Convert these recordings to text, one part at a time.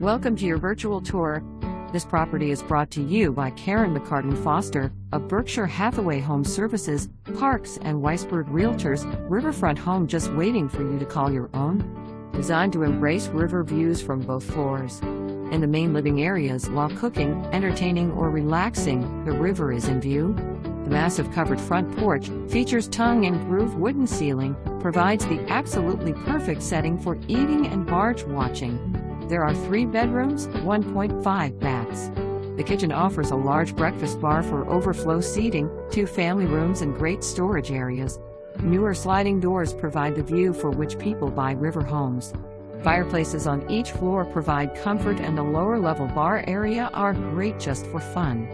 Welcome to your virtual tour. This property is brought to you by Karen McCartan Foster of Berkshire Hathaway Home Services, Parks and Weisberg Realtors, Riverfront home just waiting for you to call your own. Designed to embrace river views from both floors. In the main living areas while cooking, entertaining, or relaxing, the river is in view. The massive covered front porch features tongue and groove wooden ceiling, provides the absolutely perfect setting for eating and barge watching. There are 3 bedrooms, 1.5 baths. The kitchen offers a large breakfast bar for overflow seating, 2 family rooms and great storage areas. Newer sliding doors provide the view for which people buy river homes. Fireplaces on each floor provide comfort, and the lower-level bar area are great just for fun.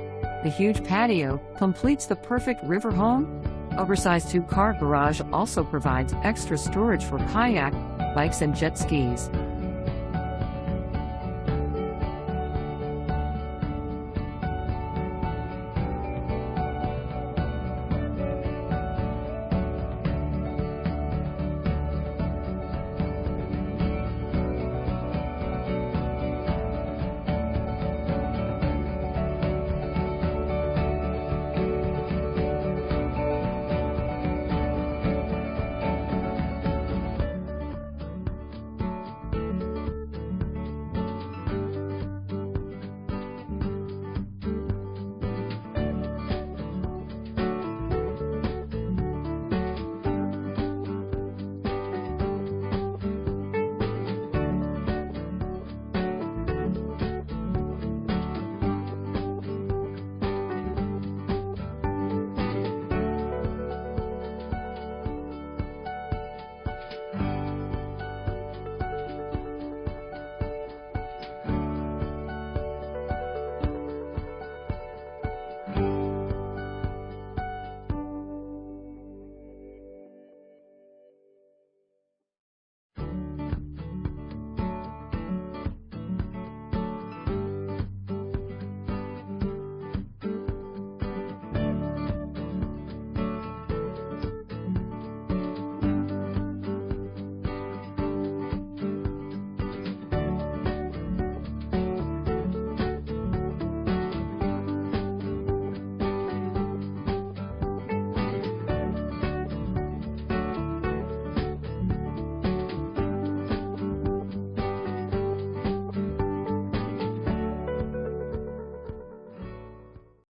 The huge patio completes the perfect river home. Oversized 2-car garage also provides extra storage for kayak, bikes and jet skis.